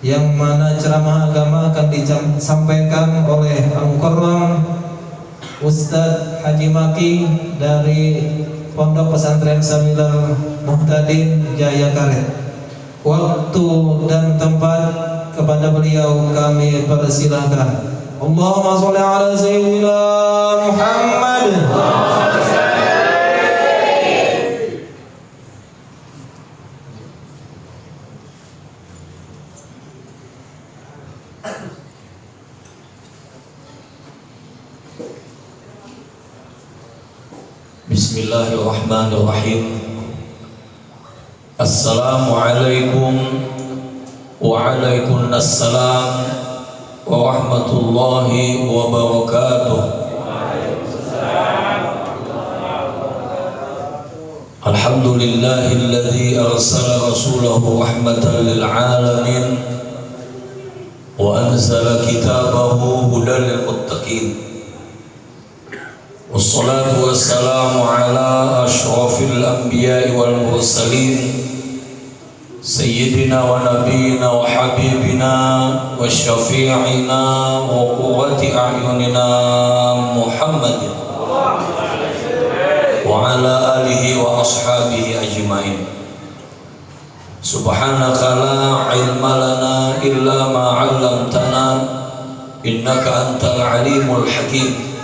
yang mana ceramah agama akan disampaikan oleh Al-Mukarram Ustadz Haji Maki dari Pondok Pesantren Sabilul Muhtadin Jayakaret. Waktu dan tempat kepada beliau kami persilahkan. Allahumma sholli ala sayyidina Muhammad. Bismillahirrahmanirrahim. Assalamualaikum waalaikumsalam warahmatullahi wabarakatuh. Alhamdulillahilladzi arsala rasulahu rahmatan lil alamin wa anzala kitabahu hudan lil muttaqin. Wassalatu wassalamu ala ashrafil anbiya'i wal mursalin Sayyidina wa nabiyina wa habibina wa syafi'ina wa qurrati a'yunina Muhammadin wa ala alihi wa ashabihi ajma'in. Subhanaka la ilma lana illa ma 'allamtana innaka antal alimul hakim.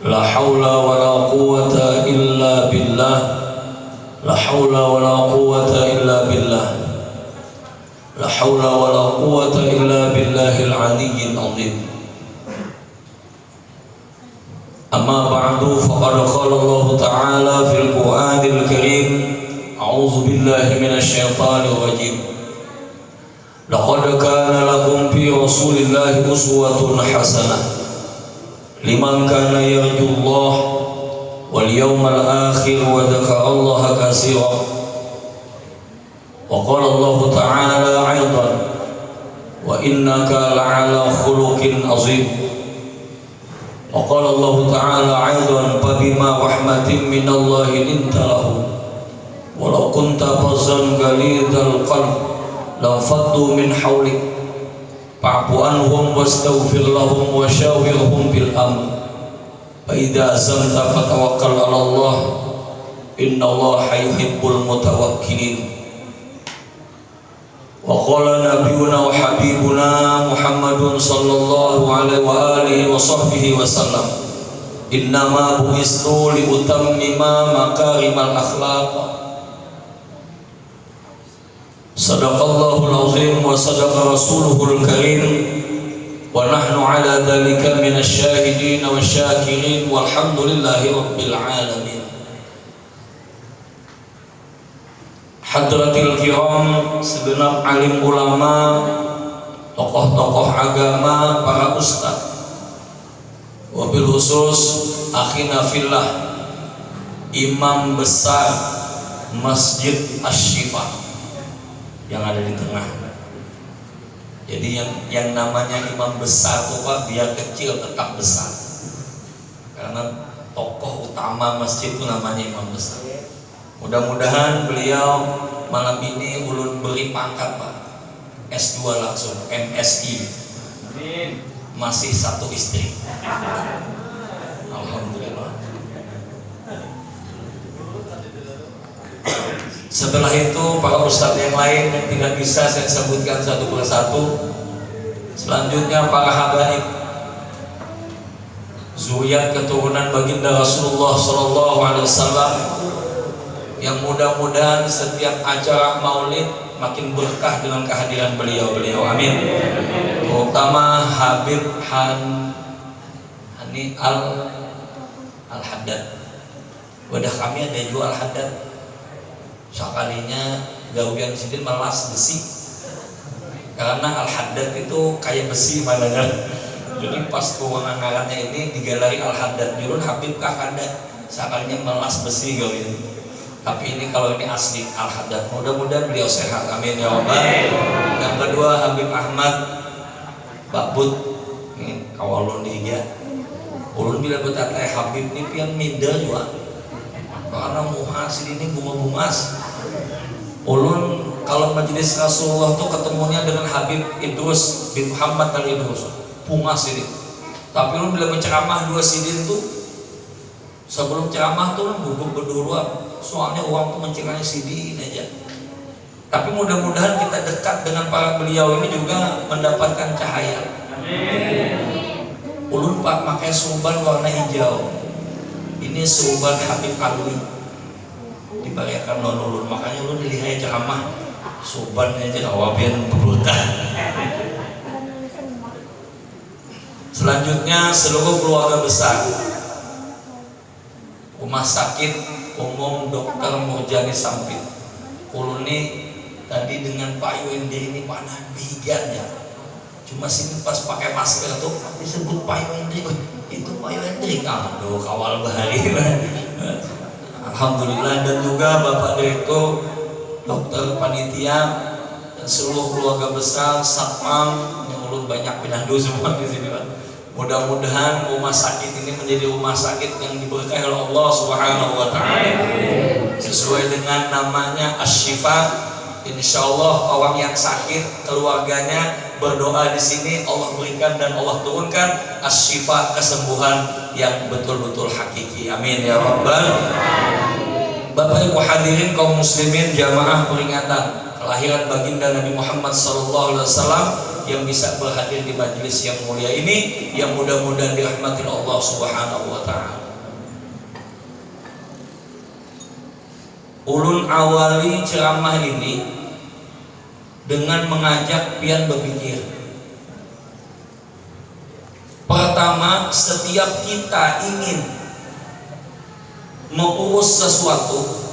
La haula wa la quwwata illa billah. La haula wa la quwwata illa billah. La haula wa la quwwata illa billahil aliyyil azim. Amma ba'du, faqad qala Allah ta'ala fil Qur'anil Karim, a'udzu billahi minasy syaithanir rajim. Laqad kana lakum fi Rasulillahi uswatun hasanah liman kana yarjullaha wal yawmal akhir wa dzakara Allah katsira. Wa qala Allah ta'ala 'aidan wa innaka la'ala khuluqin 'azim. Wa qala Allah ta'ala 'aidan fa bima rahmatin minallahi linta lahum wa law kunta fazzan ghalidhal qalb lam faddu min hawlik fa'fu anhum wastaghfir lahum wa shawirhum bil amr. Faida azamta fatawakkal 'ala Allah innallaha yuhibbul mutawakkilin. Wa qala nabiyyuna wa habibuna Muhammadun sallallahu alaihi wa alihi wa sahbihi wa sallam, innama bu'istu li utammima makarimal akhlaq. Sadaqallahul azim wa sadaqa rasuluhul karim. Wa nahnu ala dhalika minasy syahidin wasyakirin walhamdulillahi rabbil alamin. Hadratil kiram, segenap alim ulama, tokoh-tokoh agama, para ustaz, wabil khusus akhina fillah, imam besar Masjid Asy-Syifa yang ada di tengah. Jadi yang namanya imam besar itu Pak, biar kecil tetap besar. Karena tokoh utama masjid itu namanya imam besar. Mudah-mudahan beliau malam ini ulun beri pangkat Pak, S2 langsung, MSI. Masih satu istri. Alhamdulillah. Setelah itu para ustadz yang lain yang tidak bisa saya sebutkan satu persatu. Selanjutnya para habaib, zuriat keturunan baginda Rasulullah sallallahu alaihi wasallam, yang mudah-mudahan setiap acara maulid makin berkah dengan kehadiran beliau-beliau. Amin. Terutama Habib Hani Al-Haddad. Wadah kami ada jual Al-Haddad. Sekalinya gawian sidin melas besi, karena Al-Haddad itu kayak besi mananya. Jadi pas keuangan ngarannya ini digalari Al-Haddad, jurun Habib Kakanda, sekalinya melas besi gawian. Tapi ini kalau ini asli Al-Haddad. Mudah-mudahan beliau sehat, amin ya Allah. Yang kedua Habib Ahmad Babut, ini kawalun dia. Ulun bila berkata Habib ini pian middle juga. Karena muhasil ini bunga-bungas. Ulun Kalau majelis Rasulullah tuh ketemunya dengan Habib Idrus bin Muhammad al-Idrus, pungas ini. Tapi lu bila menceramah 2 sidin tuh, sebelum ceramah tuh gugup berdua, soalnya uang tuh menciranya sidin aja. Tapi mudah-mudahan kita dekat dengan para beliau ini juga mendapatkan cahaya. Ulun pak pakai surban warna hijau. Ini surban Habib Alwi. Dibariakan non ulun, makanya ulun dilihat ceramah surbannya aja awabian berutan. Selanjutnya seluruh keluarga besar Rumah Sakit Umum Dr. Murjani Sampit. Ulun ini tadi dengan Pak Yuendri ini mana bigan ya. Cuma sini pas pakai masker tuh disebut Pak Yuendri, itu Pak Yuendri. Aduh kawal bahari. Alhamdulillah, dan juga Bapak Direktur, Dokter Panitia, dan seluruh keluarga besar Satpam yang ulun banyak pinandu semua di sini Pak. Mudah-mudahan rumah sakit ini menjadi rumah sakit yang diberkahi oleh Allah Subhanahu wa taala. Sesuai dengan namanya Asy-Syifa. Insyaallah orang yang sakit, keluarganya berdoa di sini, Allah berikan dan Allah turunkan Asy-Syifa, kesembuhan yang betul-betul hakiki. Amin ya rabbal. Bapak Ibu hadirin kaum muslimin, jamaah peringatan kelahiran baginda Nabi Muhammad SAW yang bisa berhadir di majelis yang mulia ini, yang mudah-mudahan dirahmati Allah Subhanahu wa taala. Ulun awali ceramah ini dengan mengajak pian berpikir. Pertama, setiap kita ingin mengurus sesuatu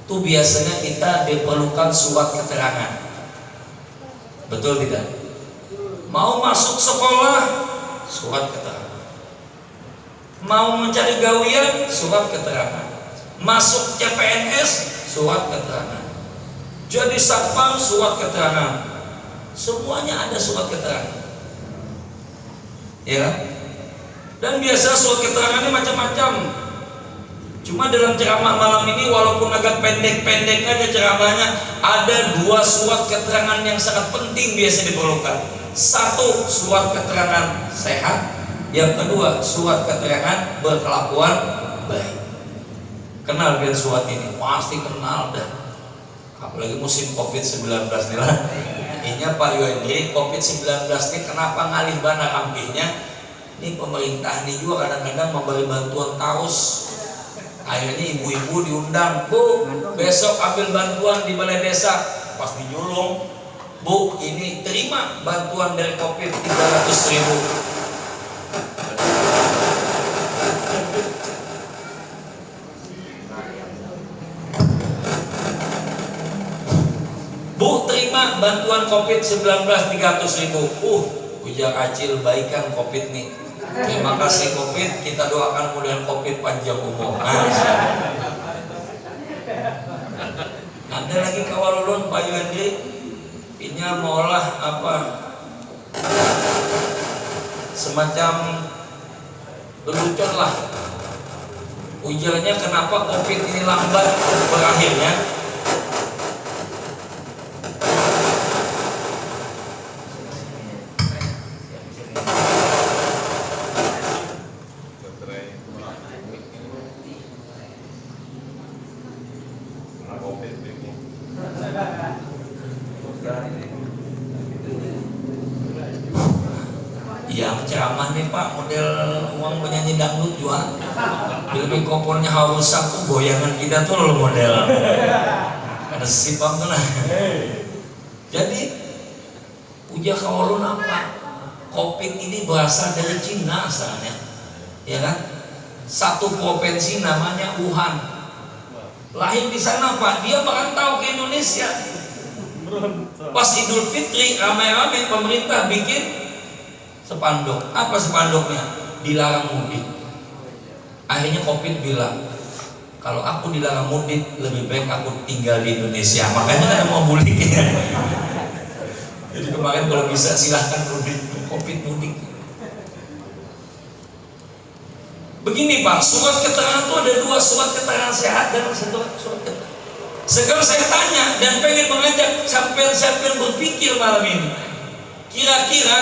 itu biasanya kita diperlukan surat keterangan. Betul tidak? Mau masuk sekolah, surat keterangan. Mau mencari gawian, surat keterangan. Masuk CPNS, surat keterangan. Jadi satpam, surat keterangan. Semuanya ada surat keterangan. Ya. Dan biasa surat keterangannya macam-macam. Cuma dalam ceramah malam ini walaupun agak pendek-pendek aja ceramahnya, ada 2 surat keterangan yang sangat penting biasa diperlukan. 1, surat keterangan sehat. Yang kedua, surat keterangan berkelakuan baik. Kenal dengan surat ini? Pasti kenal dah. Apalagi musim COVID-19 nih lah. Akhirnya Pak Yuendri, COVID-19 ini kenapa ngalih bana rampihnya? Ini pemerintah ini juga kadang-kadang memberi bantuan terus. Akhirnya ibu-ibu diundang, Bu, besok ambil bantuan di balai desa. Pas dijulung, Bu, ini terima bantuan dari COVID 300.000. Bu, terima bantuan COVID-19 300.000. Ujar acil baikan COVID nih. Terima kasih COVID, kita doakan mudah COVID panjang umur. Ada lagi kawal ulun Pak Yuendri, ini maulah apa? Semacam lelucon lah. Ujarnya kenapa COVID ini lambat berakhirnya? Yang ceramah nih Pak, model uang penyanyi dangdut juga. Bila mikrofonnya harus aku goyangan kita tuh lo model. Ada sipam tuh lah. Jadi ujar kawalun apa? COVID ini berasal dari Cina asalnya, ya kan? Satu provinsi namanya Wuhan. Lahir di sana Pak, dia merantau ke Indonesia. Pas Idul Fitri ramai-ramai pemerintah bikin spanduk. Apa spanduknya? Dilarang mudik. Akhirnya COVID bilang, kalau aku dilarang mudik, lebih baik aku tinggal di Indonesia. Makanya ada mau mudik ya. Jadi kemarin kalau bisa silahkan mudik, COVID mudik. Begini Pak, surat keterangan itu ada 2, surat keterangan sehat dan surat keterangan. Sekarang saya tanya dan pengen mengajak sampean berpikir malam ini. Kira-kira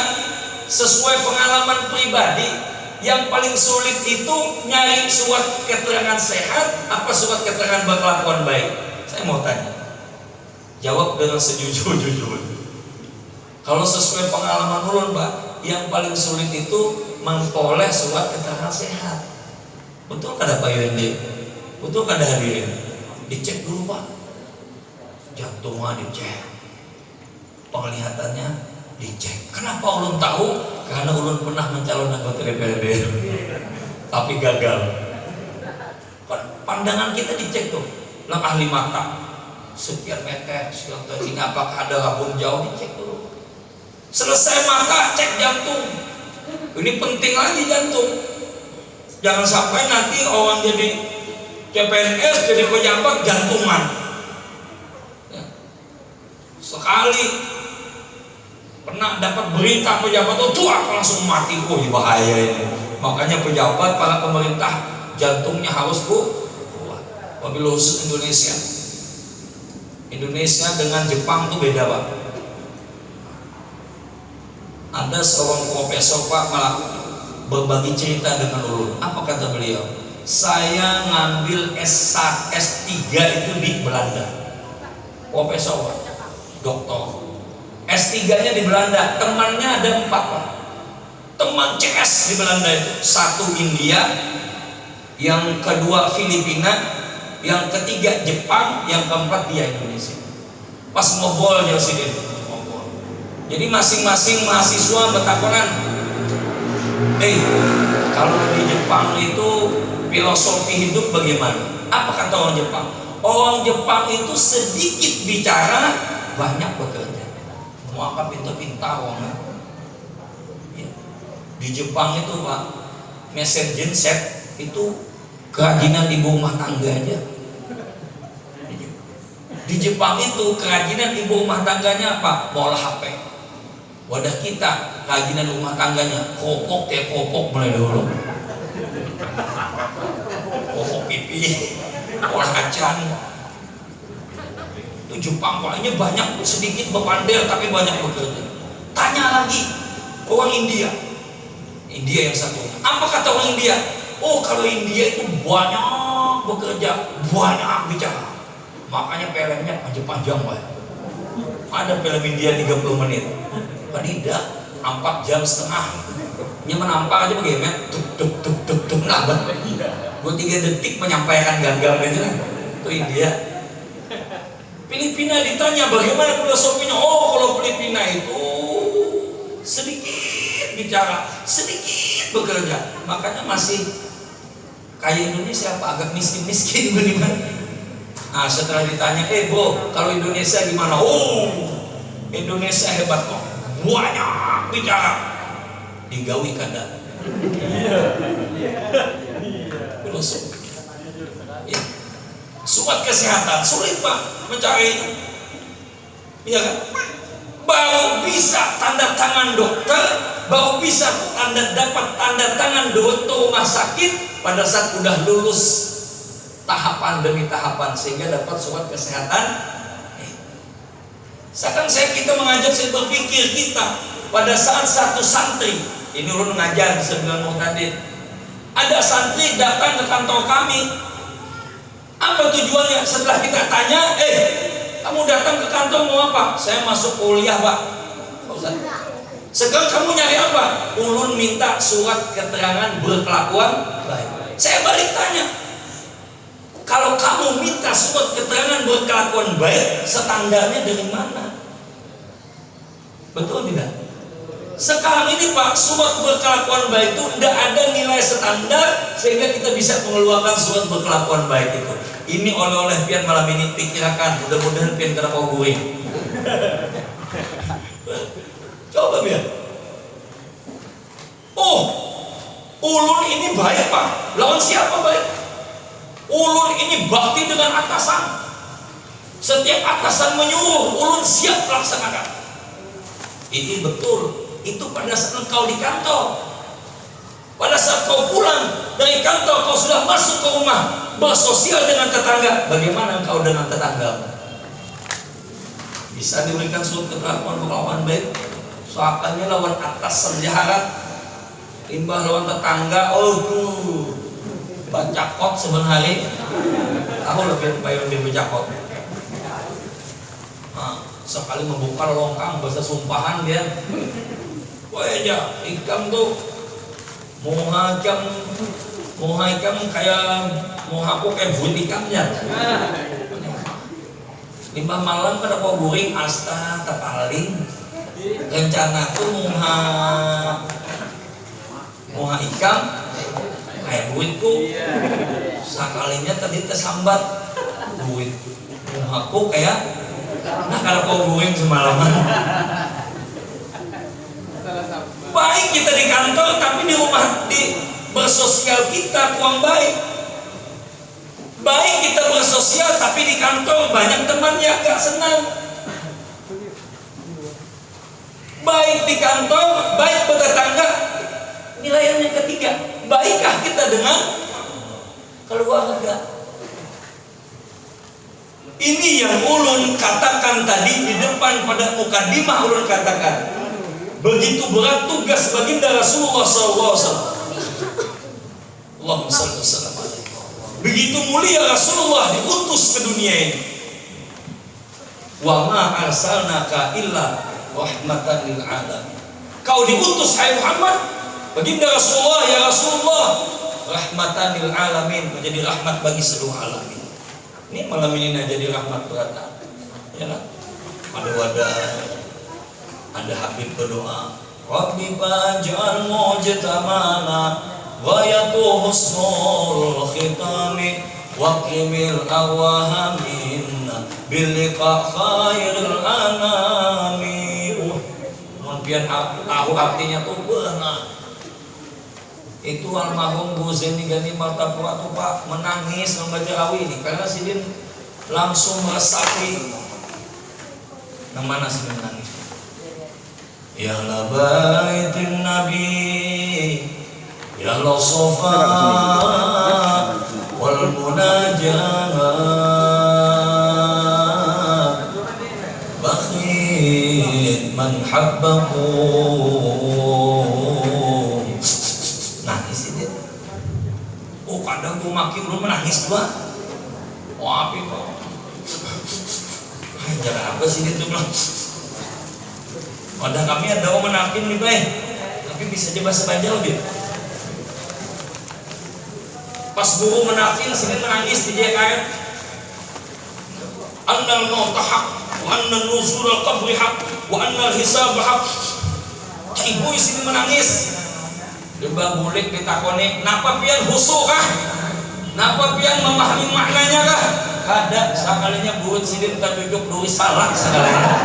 sesuai pengalaman pribadi, yang paling sulit itu nyari surat keterangan sehat apa surat keterangan berkelakuan baik? Saya mau tanya. Jawab dengan sejujur-jujur. Kalau sesuai pengalaman ulun, Pak, yang paling sulit itu memperoleh surat keterangan sehat. Betul kada Pak Yundi? Betul kada hadirin? Dicek dulu Pak. Jantungnya dicek, penglihatannya dicek. Kenapa ulun tahu? Karena ulun pernah mencalon anggota DPRD, tapi gagal. Pandangan kita dicek tuh, lah ahli mata, sekian meter, sekian ini apakah ada rabun jauh, dicek dulu. Selesai mata, cek jantung. Ini penting lagi jantung. Jangan sampai nanti orang jadi CPNS, jadi pejabat jantungan. Sekali pernah dapat berita pejabat itu langsung mati, bahaya ini. Makanya pejabat, para pemerintah jantungnya harus kuat. Wabil khusus Indonesia dengan Jepang itu beda Pak. Ada seorang profesor Pak malah berbagi cerita dengan ulun. Apa kata beliau? Saya ngambil S3 itu di Belanda. Profesor Pak, doktor. S3-nya di Belanda, temannya ada 4 Pak. Teman CS di Belanda itu, 1 India, yang kedua Filipina, yang ketiga Jepang, yang keempat dia Indonesia. Pas ngobrol dia sini, ngobrol. Jadi masing-masing mahasiswa bertakonan, kalau di Jepang itu filosofi hidup bagaimana? Apa kata orang Jepang? Orang Jepang itu sedikit bicara, banyak bekerja. Maka pintar-pintar orang. Ya. Di Jepang itu Pak, messenger set itu kerajinan ibu rumah tangga aja. Di Jepang itu kerajinan ibu rumah tangganya apa? Bola HP. Wadah kita kerajinan rumah tangganya kopok mulai dulu. Kopok pipi, bola kacang. Jepang palingnya banyak, sedikit berpandel tapi banyak bekerja. Tanya lagi orang India yang satu, apa kata orang India? Oh, kalau India itu banyak bekerja, banyak bicara, makanya filmnya panjang-panjang Pak. Ada film India 30 menit, tidak 4 jam setengah. Ini menampak aja bagaimana tuk laban. Gue 3 detik menyampaikan gagal gitu kan. Itu India. Filipina ditanya bagaimana filosofinya. Oh, kalau Filipina itu sedikit bicara, sedikit bekerja, makanya masih kayak Indonesia apa agak miskin bagaimana. Nah, setelah ditanya, Bo, kalau Indonesia gimana? Oh, Indonesia hebat kok, banyak bicara, digawi kada. Filosofi. Ya. Surat kesehatan sulit Pak mencari, iya kan? Baru bisa tanda tangan dokter, baru bisa dapat tanda tangan dokter rumah sakit pada saat udah lulus tahapan demi tahapan sehingga dapat surat kesehatan. Sekarang kita mengajak saya berpikir kita pada saat satu santri ini ulun mengajar di Sembilan Muhtadin, ada santri datang ke kantor kami. Apa tujuannya? Setelah kita tanya, kamu datang ke kantor mau apa? Saya masuk kuliah Pak. Sekarang kamu nyari apa? Ulun minta surat keterangan berkelakuan baik. Saya balik tanya, kalau kamu minta surat keterangan berkelakuan baik, standarnya dari mana? Betul tidak? Sekarang ini Pak, surat berkelakuan baik itu tidak ada nilai standar sehingga kita bisa mengeluarkan surat berkelakuan baik itu. Ini oleh-oleh pian malam ini pikirkan, mudah-mudahan pian kena kau guring. Coba biar. Oh, ulun ini baik Pak. Lawan siapa baik? Ulun ini bakti dengan atasan. Setiap atasan menyuruh, ulun siap laksanakan. Ini betul. Itu pada saat engkau di kantor. Pada saat kau pulang dari kantor, kau sudah masuk ke rumah, bersosial dengan tetangga. Bagaimana engkau dengan tetangga? Bisa diberikan surat keterangan perlakuan baik. Soalnya lawan atas senjahat, limbah lawan tetangga. Oh tuh, baca kot sebenarnya. Tahu lebih baik yang dibacakot. Nah, sekali membuka longkang bahasa sumpahan dia. Wah aja, ikam tuh muhakam kayak muhaku kayak buit ikamnya. Limbah malam pada kau guring asta tapaling. Rencana tuh muha ikam kayak buitku. Sakalinya tadi tersambat buit muhaku kayak. Nah kalau kau guring semalaman. Baik kita di kantor, tapi di rumah di bersosial kita kurang baik. Baik kita bersosial, tapi di kantor banyak temannya gak senang. Baik di kantor, baik bertetangga. Nilai yang ketiga, baikkah kita dengan keluarga? Ini yang ulun katakan tadi di depan pada mukadimah. Ulun katakan begitu berat tugas baginda Rasulullah SAW. Allahumma shalli wa sallam alaihi. Begitu mulia Rasulullah diutus ke dunia ini. Wa ma arsalnaka illa rahmatan lil alamin. Kau diutus hai Muhammad, baginda Rasulullah, ya Rasulullah, rahmatan lil alamin, menjadi rahmat bagi seluruh alamin. Ini malam ini jadi rahmat berat. Ya kan? Ada wadah, ada Habib berdoa, Rabbi faj'al mujtamana wa yatu husnul khitami wa qimil awahamin bil liqa khairil anami. Mungkin aku artinya tuh benar. Itu almarhum Bu Zaini Gani Martapura tuh Pak menangis membaca rawi ini karena sidin langsung meresapi. Yang mana sidin menangis? Ya la baitin nabi, ya la sofa wal munajat, bakhit man habbakum. Nangis ini. Oh kadang gue makin belum menangis gua. Oh api kok. Jangan apa sih dia tuh bilang. Wadah kami ada orang menakin nih Pak, tapi bisa aja bahasa Banjar lebih. Pas guru menakin, sini menangis di JKR. Annal mauta haq, wa annal nuzul al-qabri haq, wa annal hisab haq. Ibu sini menangis. Dembah bulik ditakoni, napa pian husuk kah? Napa pian memahami maknanya kah? Kada, sekalinya buat sidin terjujuk duri salah sekalinya.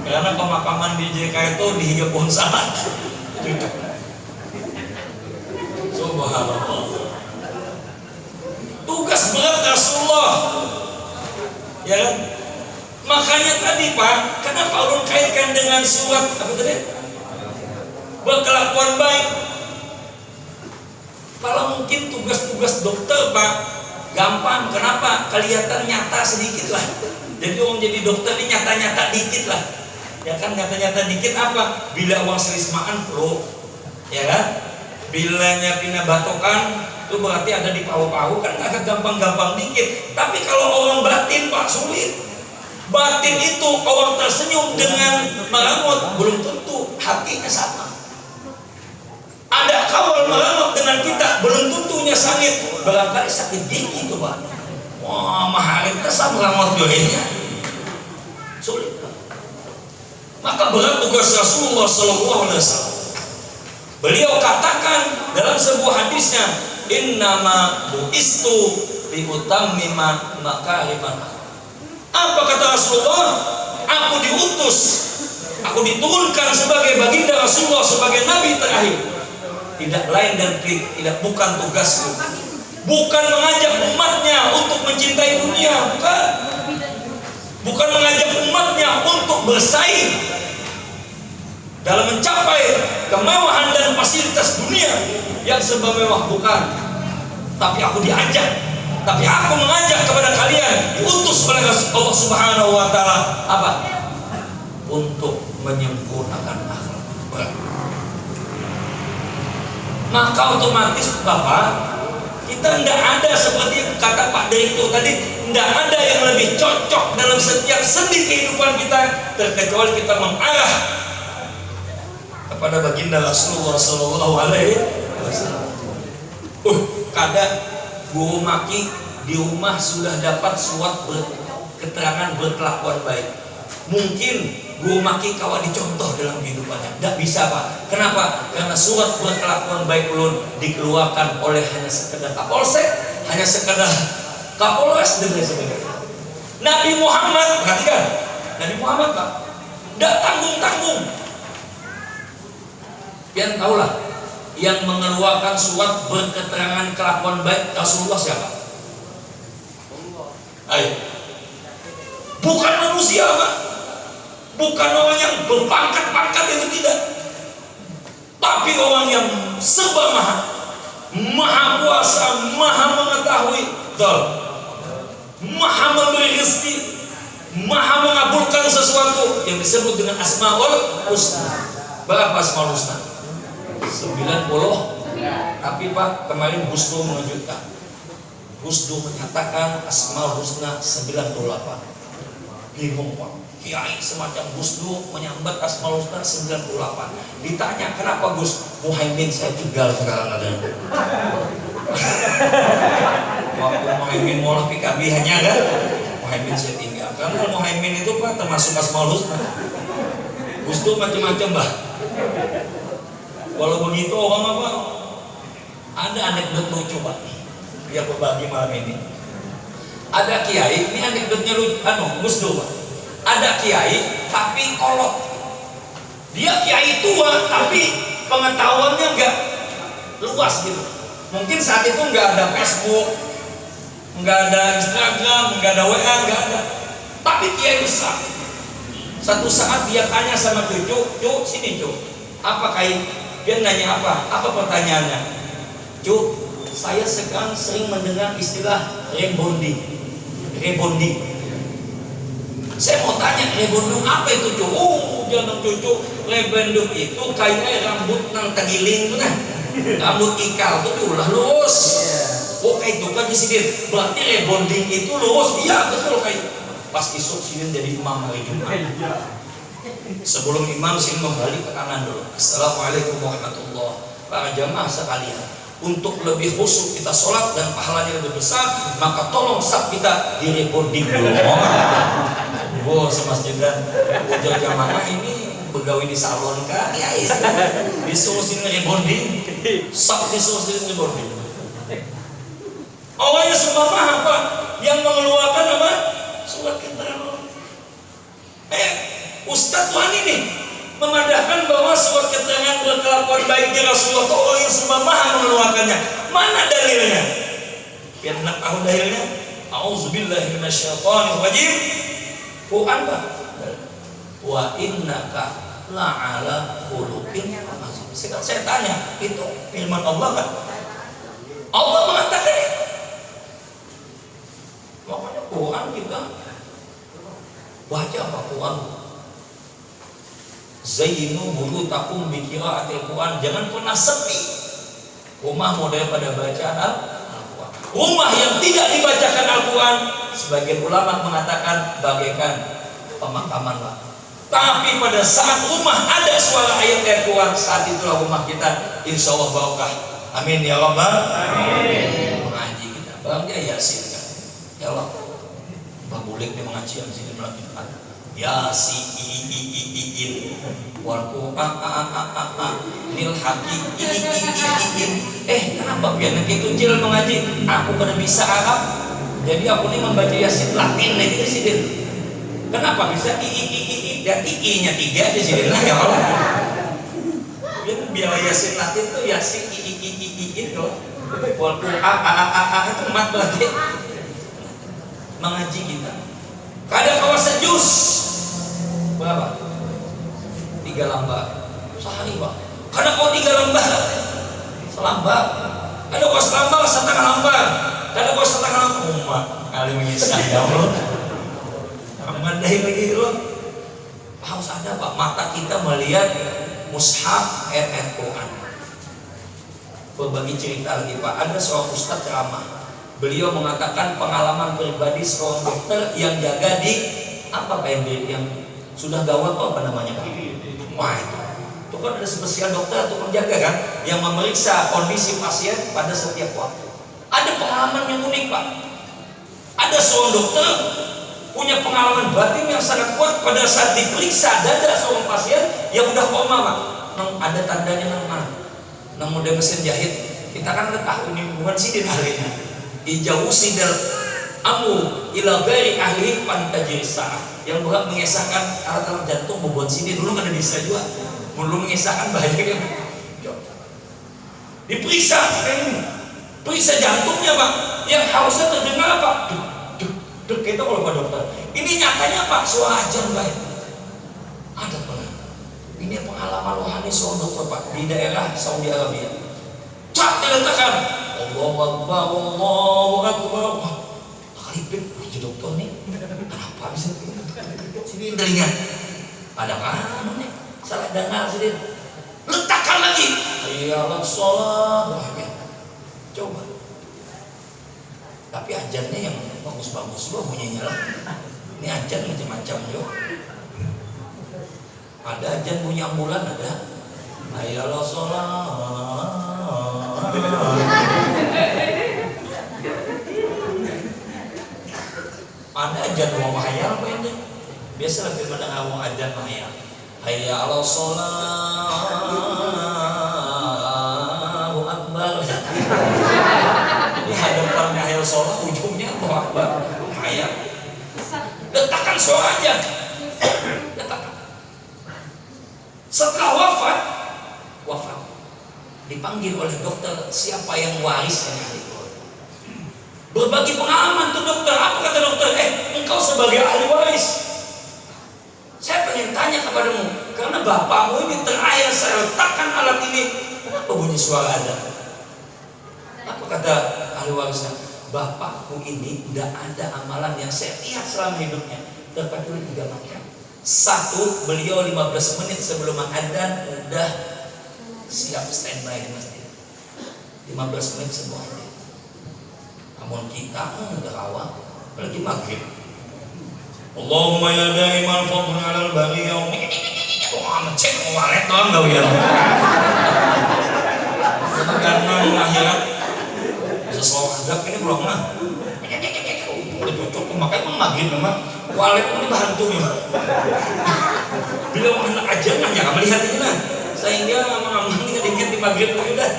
Karena pemakaman di JK itu dihiga pohon salah. Subhanallah. Tugas berat Rasulullah. Ya kan? Makanya tadi Pak, kenapa ulun kaitkan dengan surat apa tadi? Berkelakuan baik. Kalau mungkin tugas-tugas dokter Pak gampang, kenapa? Kelihatan nyata sedikit lah. Jadi orang jadi dokter ini nyata-nyata dikit lah. Ya kan, nyata-nyata dikit apa? Bila uang selismaan pro, ya kan? Bilanya pina batokan itu berarti ada di paru-paru kan agak gampang-gampang dikit. Tapi kalau orang batin Pak sulit. Batin itu orang tersenyum dengan meramut belum tentu hatinya sama. Ada kawal meramut dengan kita belum tentunya sakit. Barangkali sakit gigi itu Pak. Wah mahalin kesam meramut doanya. Sulit. Maka berat tugas Rasulullah SAW. Beliau katakan dalam sebuah hadisnya, innama bu'istu liutammima makariman. Apa kata Rasulullah? Aku diutus, aku diturunkan sebagai baginda Rasulullah, sebagai nabi terakhir. Tidak lain dan tidak bukan tugasku. Bukan mengajak umatnya untuk mencintai dunia, bukan. Bukan mengajak umatnya untuk bersaing dalam mencapai kemewahan dan fasilitas dunia yang serba mewah, bukan. Tapi aku diajak, tapi aku mengajak kepada kalian, diutus oleh Allah Subhanahu wa taala apa? Untuk menyempurnakan akhlak. Maka otomatis Bapak, kita tidak ada seperti kata Pak Direktur tadi, tidak ada yang lebih cocok dalam setiap sendi kehidupan kita terkecuali kita mengarah kepada baginda Rasulullah Sallallahu Alaihi Wasallam. Kada guru maki di rumah sudah dapat surat keterangan berkelakuan baik. Mungkin guru maki kawan dicontoh dalam kehidupannya. Tidak bisa Pak. Kenapa? Karena surat berkelakuan baik ulun dikeluarkan oleh hanya sekedar Kapolsek, hanya sekedar Kapolres dan lain sebagainya. Nabi Muhammad, perhatikan, Nabi Muhammad Pak, tidak tanggung-tanggung. Yang tahulah, yang mengeluarkan surat berketerangan kelakuan baik Rasulullah siapa? Ayo. Bukan manusia Pak, bukan orang yang berpangkat-pangkat, itu tidak, tapi orang yang serba maha kuasa, maha mengetahui, betul, maha memberi rezeki, maha mengabulkan sesuatu yang disebut dengan Asmaul Husna. Berapa Asmaul Husna? 90. Tapi Pak, kemarin Gusdo mengejutkan. Gusdo menyatakan Asmaul Husna 98. Bingung Pak, kiai semacam Gusdo menyambat Asmaul Husna 98. Ditanya kenapa Gus? Muhaimin saya tinggal sekarang ada. Waktu Muhaimin mau PKB hanya kan? Muhaimin saya tinggal. Karena Muhaimin itu Pak termasuk Asmaul Husna. Gusdo macam-macam Bah. Walau begitu orang apa? Ada anekdot lucu Pak, dia berbagi malam ini. Ada kiai, ini anekdotnya lucu, Gusdo Pak. Ada kiai tapi kolot. Dia kiai tua tapi pengetahuannya enggak luas gitu. Mungkin saat itu enggak ada Facebook, enggak ada Instagram, enggak ada WA, enggak ada. Tapi kiai besar. Satu saat dia tanya sama cucu, sini Cuk, apa kiai? Dia nanya apa? Apa pertanyaannya? Cuk, saya sekarang sering mendengar istilah rebonding. Saya mau tanya, rebonding apa itu Cuk? Jangan cucu, rebonding itu kayak rambut nang tegiling tuh nah. Rambut ikal tuh ulah lurus. Kayak itu kan di sini. Berarti rebonding itu lurus. Iya betul kayak. Pas isuk sini jadi imam hari Jumat. Sebelum imam sini kembali ke kanan dulu. Assalamualaikum warahmatullahi wabarakatuh. Para jamaah sekalian, untuk lebih khusyuk kita sholat dan pahalanya lebih besar, maka tolong sab kita di rebonding dulu. Semas Jedran, ujar jamaah ini begawi di salon kan? Ya disuruh sini rebonding, sab disuruh sini rebonding. Orangnya semua mahal Pak, yang mengeluarkan apa? Surat keterangan. Ustadz Tuhan ini memadahkan bahwa surat keterangan berkelakuan baiknya Rasulullah itu orang yang semua mahal mengeluarkannya. Mana dalilnya? Biar nak tahu dalilnya. A'udzubillahi minasyaitonirrajim. Quran Pak. Wa innaka la'ala khuluqin azim. Sekarang saya tanya, itu firman Allah kan? Allah mengatakan itu. Makanya Quran kita baca apa Quran? Zayyinu buyutakum bi qiraatil Quran. Jangan pernah sepi rumah model pada bacaan Al-Quran. Rumah yang tidak dibacakan Al-Quran, sebagian ulama mengatakan bagaikan pemakaman Pak. Tapi pada saat rumah ada suara ayat Al-Quran, saat itulah rumah kita insya Allah barokah. Amin ya Rabbal alamin. Mengaji kita bangga Yasin kan. Ya Allah, Pak Bulik dia mengaji yang sini melanjutkan Yasin wal Qur'an lil haqiqin. Kenapa biar nanti kecil mengaji? Aku pada bisa Arab, jadi aku ini membaca Yasin Latin aja sih. Kenapa bisa dan i-nya 3 di sini lah ya Allah. Biar Yasin Latin tuh Yasin itu wal Qur'an itu mat lagi mengaji kita. Kadang kawasan jus berapa? 3 lembar sehari Pak. Karena kau 3 lembar selambar, kada kau selambar setengah lembar, kada kau setengah lembar. Umat kali menyesal ya Allah. Ramandai lagi lo. Harus ada Pak, mata kita melihat mushaf ayat-ayat Quran. Berbagi cerita lagi Pak, ada seorang ustaz ceramah. Beliau mengatakan pengalaman pribadi seorang dokter yang jaga di apa Pak yang sudah gawat apa namanya Pak? Wah itu kan ada spesial dokter atau penjaga kan yang memeriksa kondisi pasien pada setiap waktu. Ada pengalaman yang unik Pak. Ada seorang dokter punya pengalaman batin yang sangat kuat pada saat diperiksa dada seorang pasien yang udah koma Pak. Ada tandanya nang mode mesin jahit. Kita kan udah tahu ini bukan sidin ahlinya. Ijauh sidal amu ila ghairi ahli pantajisa yang berhak mengesahkan alat-alat jantung bobon sidin dulu kan ada bisa juga. Belum mengesahkan banyak yang diperiksa ini. Periksa jantungnya Pak. Yang harusnya terdengar apa? Duk kita kalau Pak dokter. Ini nyatanya Pak suara ajan Pak. Ada Pak. Ini pengalaman rohani seorang dokter Pak di daerah Saudi Arabia. Cak diletakkan. Allahu Akbar, Allahu Akbar. Kalipin, jadi dokter nih. Kenapa bisa sini telinga? Ada kan nih? Salah dengar sini. Letakkan lagi. Ya sholat. Coba. Tapi ajannya yang bagus-bagus juga bunyinya lah. Ini ajan macam-macam yo. Ada ajan bunyi ambulan ada. Ayolah sholat. Ada ajan ngomong hayal apa ini? Biasa lebih pada ngomong ajan hayal. Hayya 'ala sholat. Allahu akbar. Di hadapannya hayya sholat ujungnya Allahu akbar. Hayal. Letakkan suara aja. Letakkan. Setelah wafat dipanggil oleh dokter siapa yang waris yang ahli waris. Berbagi pengalaman tuh dokter. Apa kata dokter? Engkau sebagai ahli waris. Saya pengen tanya kepadamu, karena bapakmu ini terakhir saya letakkan alat ini, kenapa bunyi suara ada? Apa kata ahli warisnya? Bapakku ini tidak ada amalan yang saya lihat selama hidupnya terkecuali 3 macam. 1, beliau 15 menit sebelum adzan udah siap standby di masjid. 15 menit semuanya. Namun kita udah awal, apalagi maghrib. Allahumma ya daiman fadl 'alal bariyah. Wah, ngecek walet doang enggak ya. Karena akhirat sesuatu adab ini belum mah. Udah cocok makanya maghrib memang walet ini bantu ya. Bila anak ajangan ya melihat ini nah. Sehingga aman-aman ini dikit di maghrib udah.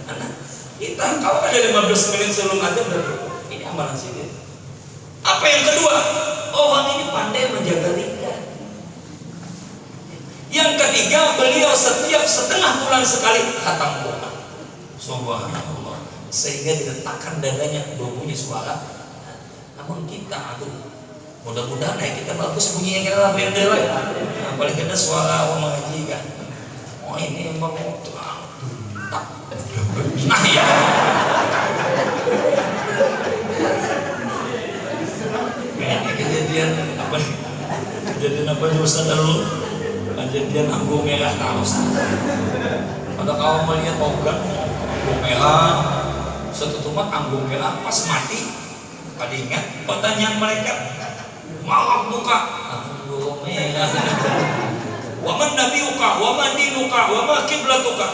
Anak kita kalau ada 15 menit sebelum adzan berarti ini amalan sini. Apa yang kedua? Orang ini pandai menjaga lidah. Yang ketiga, beliau setiap setengah bulan sekali khatam Quran. Subhanallah. Sehingga diletakkan dadanya bunyi suara. Namun kita mudah-mudahan kita bagus bunyinya kita lah beda lah. Apalagi kita suara orang mengaji kan. Oh ini emang tak. Nah ya. Kejadian apa Ustaz dulu? Kejadian anggur merah kaos. Pada kau melihat obat anggur merah, setutumat anggur merah pas mati. Pada ingat pertanyaan mereka, maaf buka anggur merah. Wa man nabiyuka, wa man dinuka, wa ma kiblatuka,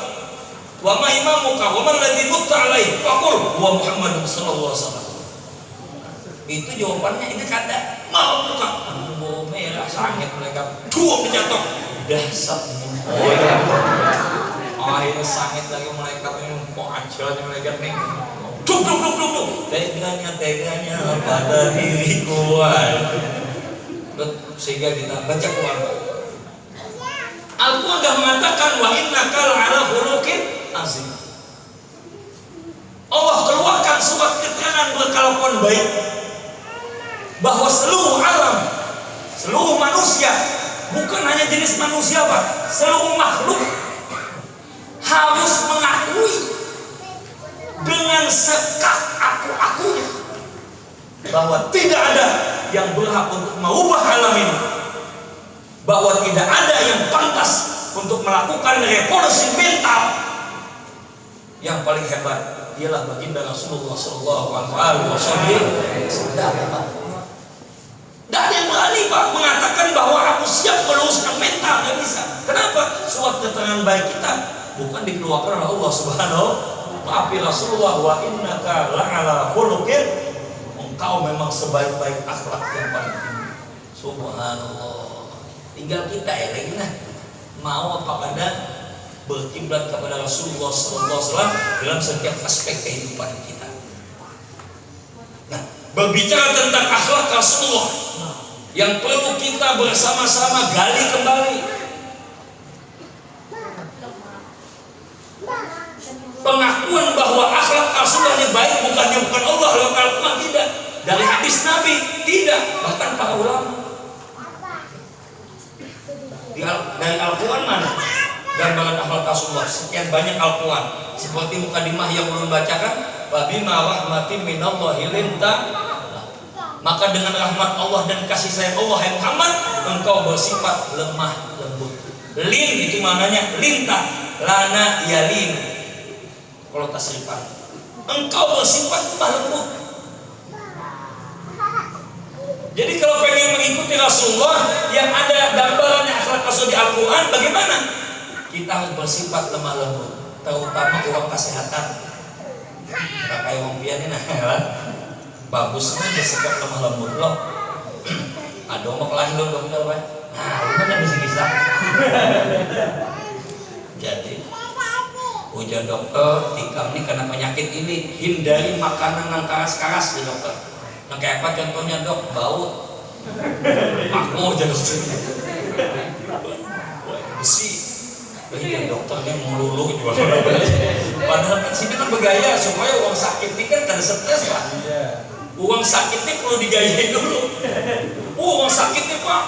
wa ma imamuka, wa man ladzi mutta alaihi. Faqul wa Muhammadun sallallahu alaihi wasallam. Itu jawabannya ini kada mau buka anggur merah sangat mereka dua mencatok dasar akhirnya sangat lagi mereka ini kok aja mereka nih duk teganya pada diriku sehingga kita baca Quran. Al-Quran dah mengatakan wa innaka la'ala khuluqin azim. Allah keluarkan surat keterangan berkelakuan baik bahwa seluruh alam, seluruh manusia, bukan hanya jenis manusia Pak, seluruh makhluk harus mengakui dengan sekak aku-akunya bahwa tidak ada yang berhak untuk mengubah alam ini, bahwa tidak ada yang pantas untuk melakukan revolusi mental. Yang paling hebat ialah baginda Rasulullah SAW. Tidak ada yang berani Pak mengatakan bahwa aku siap meluruskan mental, nggak bisa. Kenapa? Surat keterangan baik kita bukan dikeluarkan oleh Allah Subhanahu. Tapi Rasulullah, wa innaka la'ala khuluqin, engkau memang sebaik-baik akhlak yang paling tinggi. Subhanallah. Tinggal kita mau apa kada berkiblat kepada Rasulullah SAW dalam setiap aspek kehidupan kita. Nah, berbicara tentang akhlak Rasulullah yang perlu kita bersama-sama gali kembali. Pengakuan bahwa akhlak Rasulullah yang baik bukan Allah lewat Al-Quran, tidak. Dari hadis Nabi, tidak. Bahkan para ulama. Dari Al-Quran mana? Gambaran akhlak Rasulullah. Sekian banyak Al-Quran. Seperti mukadimah yang belum bacakan. Wabima rahmatin minallahi linta. Maka dengan rahmat Allah dan kasih sayang Allah, hai Muhammad, engkau bersifat lemah lembut. Lin itu maknanya lintah. Lana yalin. Kalau tasrifan, engkau bersifat lemah lembut. Jadi kalau pengen mengikuti Rasulullah yang ada gambarannya akhlak Rasul di Al-Quran, bagaimana? Kita harus bersifat lemah lembut, terutama orang kesehatan. Nggak kayak orang pian ini, bagus aja sikap lemah lembut loh. Ada orang kelahiran dong, nah, lu kan bisa kisah. Jadi ujar dokter, tikam ini karena penyakit ini, hindari makanan yang keras-keras di dokter. Yang kayak apa contohnya dok? Baut. Aku aja dokter. Besi. Ini dokternya melulu jual. Padahal kan sini kan bergaya supaya uang sakit ini kan kada stres Pak. Uang sakit ini perlu digayain dulu. Uang sakit ini Pak,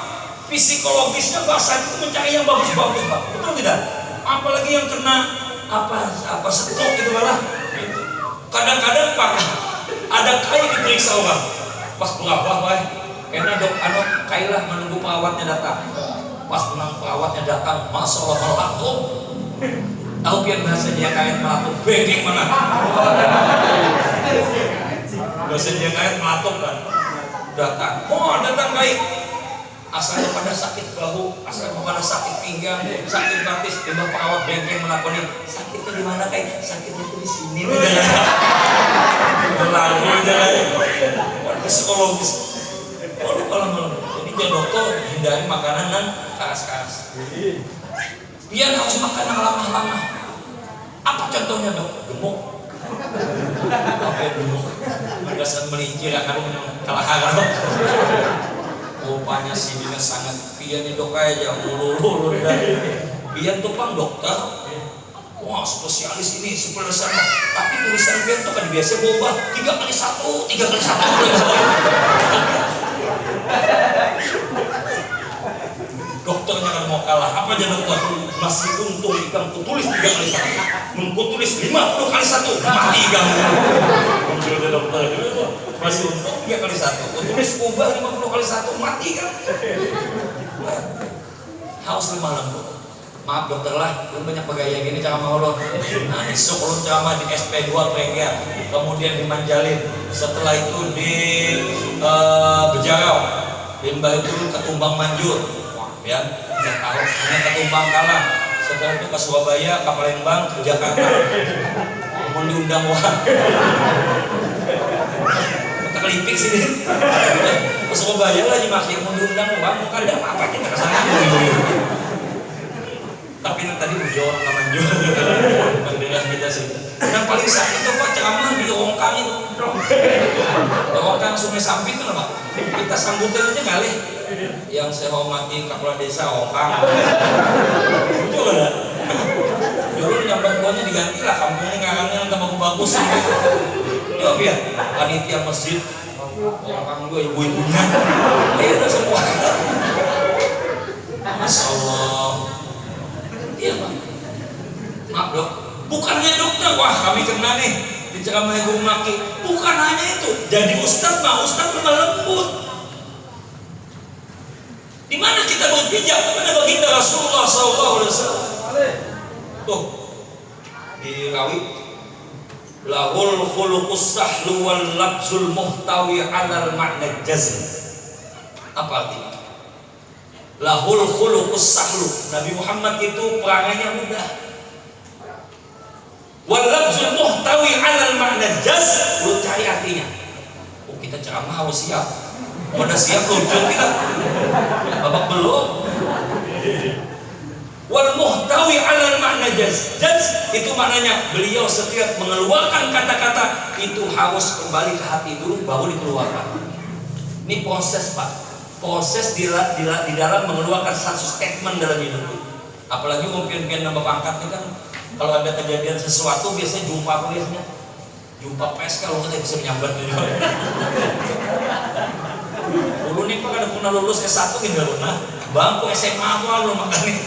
psikologisnya Pak sakit itu mencari yang bagus-bagus Pak. Betul tidak? Apalagi yang kena apa stroke gitu malah. Kadang-kadang Pak ada kai diperiksa orang. Pas berapa Pak? Karena dok kailah menunggu perawatnya datang. Pas menang perawatnya datang, masya Allah melakukan. Tahu biar bahasa dia kait melakukan. Bengeng mana? Bahasa dia kait melakukan kan. Datang. Oh datang kai. Asalnya pada sakit bahu, asalnya pada sakit pinggang, sakit batis, tiba perawat bengkel melakukan sakitnya di mana kayak sakitnya itu di sini. Berlalu jalan, psikologis. Malam-malam. Jadi dia dokter hindari makanan yang keras-keras. Dia harus makan yang lemah-lemah. Apa contohnya dok? Gemuk. Apa gemuk? Berdasar melincir akan kalahara dok. Rupanya si dia sangat pian nih dok aja mulur dari pian tuh pang dokter. Wah spesialis ini spesialis sama. Tapi tulisan pian tuh kan biasa boba 3x1. Dokternya kan mau kalah. Apa aja dokter? Masih untung ikan kutulis 3x1. Mengkutulis 50x1 mati kamu. Muncul dokter masih untung 3x1. Kutulis ubah 50x1 mati kan? Harus lemah lembut. Maaf dokter lah, lu banyak bergaya gini cara mau lo. Nah besok lu ceramah di SP2 Prengga, kemudian di Manjalin, setelah itu di Bejarau, di Mbak itu Ketumbang Manjur, ya, nggak tahu, hanya Ketumbang kalah. Setelah itu ke Surabaya, ke Palembang, ke Jakarta, mau diundang wah. Kita kelipik sini, ke Surabaya lagi makin mau diundang wah, bukan ada apa kita kesana. Tapi tadi berjuang ke Manjur, mendengar kita sih. Yang paling sakit itu Pak ceramah di Rongkang itu. Rongkang Sungai Sampit itu Pak. Kita sambutin aja kali. Yang saya hormati Kepala Desa Rongkang. Itu ada. Dulu nyambat buahnya diganti lah, kampung ini ngarangnya nggak bagus-bagus. Coba ya, panitia masjid. Rongkang juga ibu-ibunya. Ayo semua. Masya Allah. Iya Pak. Maaf dok, Bukan hanya dokter, wah kami kena nih diceramahi guru maki. Bukan hanya itu, jadi ustaz mah ustaz lemah lembut. Di mana kita berpijak kepada baginda Rasulullah SAW? Tuh di rawi, lahul khuluqus sahlu wal labzul muhtawi alal ma'na jazm. Apa artinya? Lahul khuluqus sahlu, Nabi Muhammad itu perangainya mudah. Wal labzul muhtawi alal ma'na jazm, lu cari artinya. Oh, kita ceramah harus siap. Pada siap luncur kita. Babak belum. Wal muhtawi alal makna jaz. Jaz itu maknanya beliau setiap mengeluarkan kata-kata itu harus kembali ke hati dulu baru dikeluarkan. Ini proses, Pak. Proses di dalam mengeluarkan satu statement dalam hidup itu. Apalagi mungkin nambah pangkatnya kan, kalau ada kejadian sesuatu biasanya jumpa presnya. Jumpa pers kalau kita bisa menyambat juga. Dulu nih Pak, ada pernah lulus S1 gitu pernah. Bangku SMA apa lu makanya.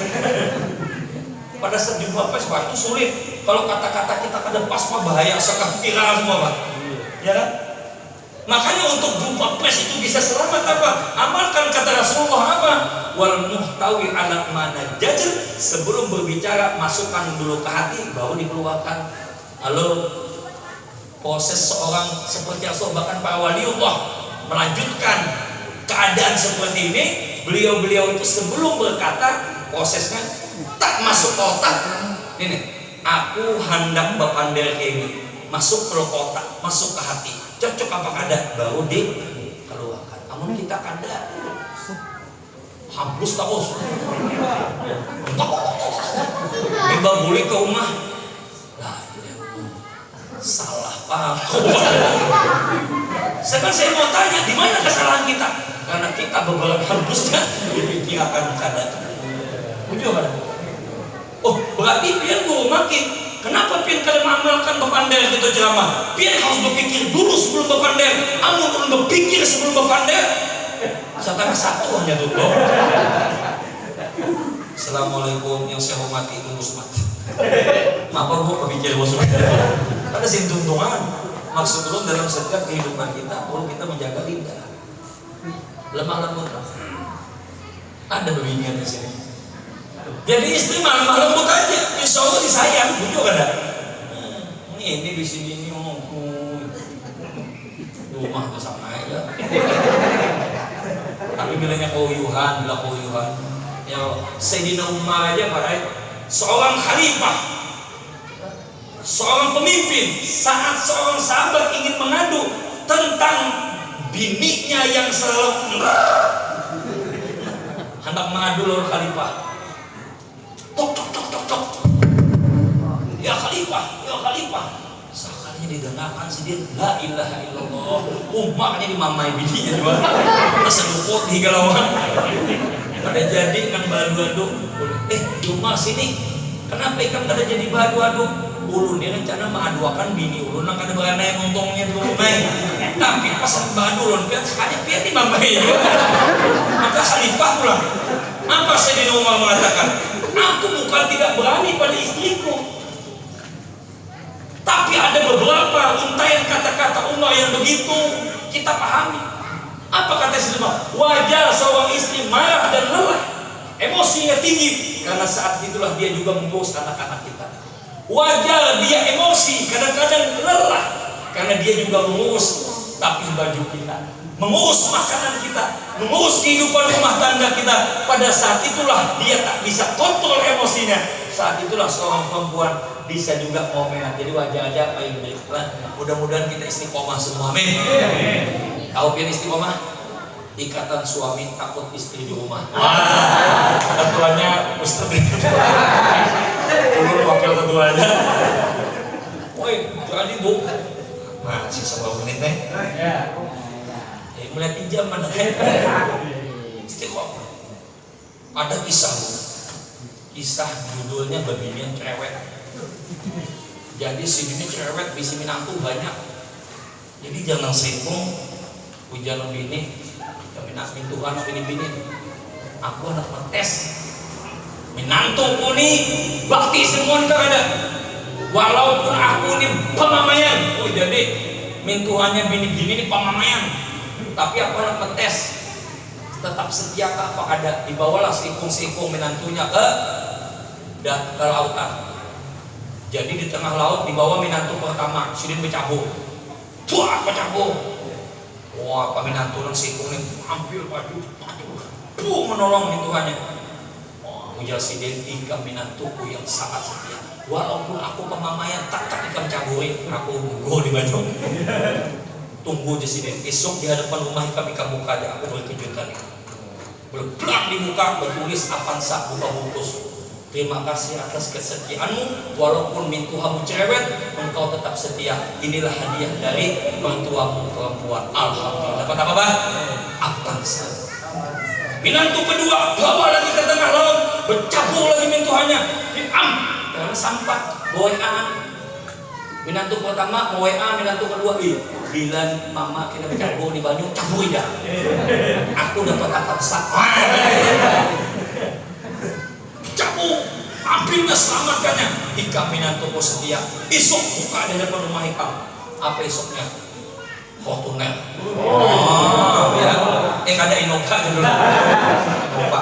Pada saat jumpa pers Pak itu sulit. Kalau kata-kata kita kada pas Pak bahaya sekali viral semua Pak. Ya kan? Makanya untuk jumpa pers itu bisa selamat apa? Amalkan kata Rasulullah apa? Wal muhtawi ala mana jajr, sebelum berbicara masukkan dulu ke hati baru dikeluarkan. Lalu proses seorang seperti Rasul bahkan para waliullah melanjutkan keadaan seperti ini, beliau itu sebelum berkata prosesnya tak masuk ke otak. Ini aku hendak berpandai ini masuk ke otak, masuk ke hati, cocok apa kada baru dikeluarkan. Namun kita kada hampus terus tiba boleh ke rumah lah, salah Pak. Sekarang saya mau tanya, di mana kesalahan kita? Karena kita beberapa hembusnya dipikirkan kada. Ujung kada? Oh, berarti pian guru makin. Kenapa pian kada mengamalkan berpandai gitu ceramah? Pian harus berpikir dulu sebelum berpandai. Amun belum berpikir sebelum berpandai. Satana satu hanya dulu. Assalamualaikum yang saya hormati Ibu Musmat. Maaf Bu, berpikir bos. Ada sintuntungan. Maksud dulu dalam setiap kehidupan kita perlu kita menjaga lidah. Lemah lembut. Ada beginian di sini. Jadi istri lemah lembut aja, insya Allah disayang, bujuk ada. Ini di sini ini rumah tuh sama aja. Tapi bilangnya koyuhan, bila koyuhan. Ya Sayyidina Umar aja Pak, seorang khalifah, seorang pemimpin, saat seorang sahabat ingin mengadu tentang bininya yang selalu hendak mengadu lawan khalifah. Tok. Ya khalifah. Sekalinya didengarkan si dia la ilaha illallah. Umaknya dimamai bininya juga. Tersedukut di galauan. Pada jadi kan badu-adu. Cuma sini. Kenapa ikan kada jadi badu-adu? Ulun dia rencana mengaduakan bini ulun nang kada beranai untungnya dulu main. Tapi pas badu ulun pian sekali pian dimamai juga. Maka khalifah pula. Apa Sayyidina Umar mengatakan? Aku bukan tidak berani pada istriku, tapi ada beberapa untaian kata-kata Umar yang begitu kita pahami. Apa kata Sayyidina Umar? Wajar seorang istri marah dan lelah, emosinya tinggi, karena saat itulah dia juga mengurus anak-anak kita. Wajar dia emosi, kadang-kadang lelah, karena dia juga mengurus tapi baju kita, mengurus makanan kita, mengurus kehidupan rumah tangga kita. Pada saat itulah dia tak bisa kontrol emosinya. Saat itulah seorang perempuan bisa juga ngomel. Jadi wajar aja apa yang baiklah. Mudah-mudahan kita istiqomah semua. Amin. Tahu pian istiqomah? Ikatan suami takut istri di rumah. Wah, ketuanya Ustaz. Dulu wakil ketuanya. Woi, jadi Bu. Masih 10 menit nih. Melihat jam mana? Istiqomah. Ada kisah judulnya Babinian Cerewet. Jadi si bini cerewet di Minangku banyak. Jadi jangan singgung hujan bini, kami nak Tuhan bini. Aku anak protes. Minantu puni bakti semua kita ada. walaupun aku ini pamamayan, oh jadi mintuhannya bini-bini ini pamamayan, tapi aku nak ngetes tetap setia kah apa ada. Dibawalah sikung-sikung menantunya ke lautan. Jadi di tengah laut dibawa menantu pertama, Sidin bercabung. Tuh bercabung. Wah, pak menantu nang sikung nih ambil baju, menolong mintuhannya. Wah, ujar Sidin, ikam menantuku yang sangat setia. Walaupun aku pemamayan tak ikam caburin, aku go di baju. Tunggu aja Sidin, esok di hadapan rumah ikam buka deh, aku beri kejutan nih. Berpelang di muka bertulis Avanza buka bungkus. Terima kasih atas kesetiaanmu, walaupun mintuhamu cerewet, engkau tetap setia. Inilah hadiah dari mentuamu perempuan. Alhamdulillah. Dapat apa bah? Avanza. Minantu kedua bawa lagi ke tengah laut, bercabur lagi mintuhannya. Karena sampah, boyan. Minantu pertama WA, minantu kedua bilang mama kita bercabur di banyu, cabur dah. Aku dapat Avanza. Cabur, ambilnya selamatkannya. Ikam minantuku setia. Esok buka di depan rumah ikam. Apa esoknya? Fortuner. Oh, ya. Ada Innova dulu. Innova.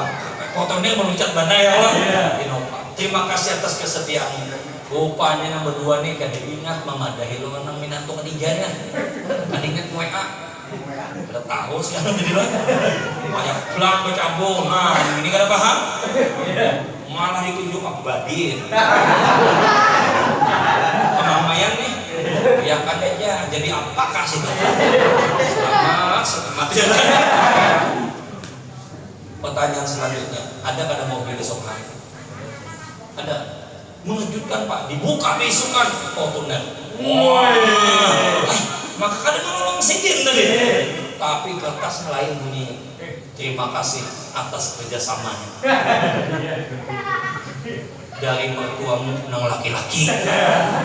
Fortuner meluncat bandai ya Allah. Innova. Terima kasih atas kesetiaanmu. Rupanya yang berdua nih kada ingat memadahi lo nang minantu ketiganya. Kada ingat WA. Kada tahu sih yang jadi lah. Banyak pelang bercabung. Nah, ini kada paham. Malah ditunjuk Abadin. Pemamayan nih. Ya kan aja. Jadi apakah sih? Selamat. Pertanyaan selanjutnya, ada kada mobil besok hari? Ada. Mengejutkan Pak, dibuka besokan Fortuner. Maka kada menolong Sidin tadi. Tapi kertas lain bunyinya. Terima kasih atas kerjasamanya. Dari mertuamu nang laki-laki.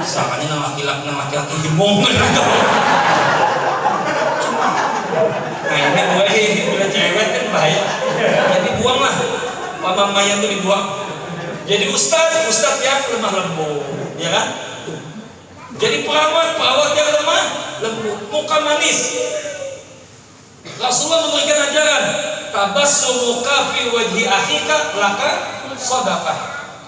Sakanya nang laki-laki himong. Nah ini udah cewek kan bahaya. Jadi buanglah. Pamamayan itu dibuang. Jadi ustaz yang lemah lembut, ya kan? Jadi perawat yang lemah lembut, muka manis. Rasulullah memberikan ajaran, tabassumuka fi wajhi akhika laka shadaqah.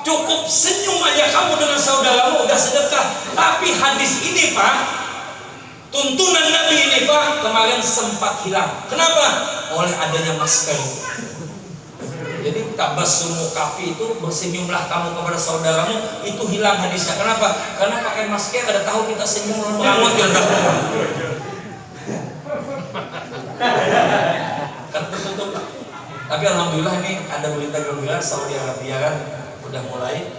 Cukup senyum aja kamu dengan saudaramu udah sedekah. Tapi hadis ini Pak, tuntunan Nabi ini Pak, kemarin sempat hilang. Kenapa? Oleh adanya masker. Jadi tabassumu kafi itu bersenyumlah kamu kepada saudaramu, itu hilang hadisnya. Kenapa? Karena pakai masker ada tahu kita senyum merangut ya. Tapi alhamdulillah ini ada berita gembira, Saudi Arabia kan udah mulai.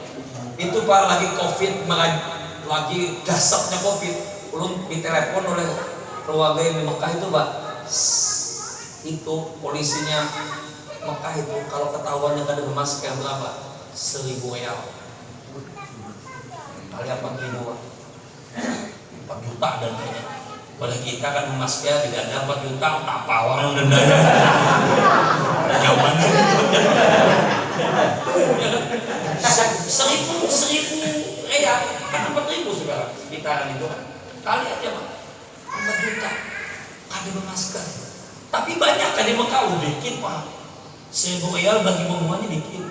Itu Pak lagi Covid, lagi dasarnya Covid. Ulun ditelepon oleh keluarga yang di Mekah itu Pak. Itu polisinya Mekah itu kalau ketahuannya kada bermasker berapa? 1.000 real. Kali 4.000 4 juta dan lainnya. Oleh kita kan bermasker tidak ada 4 juta, apa orang dendanya? Jawaban. 1.000 real kan 4.000 sekarang sekitaran itu. Kali aja Pak 4 juta kada bermasker. Tapi banyak kan di Mekah dikit Pak. 1.000 real bagi pembuangnya dikit.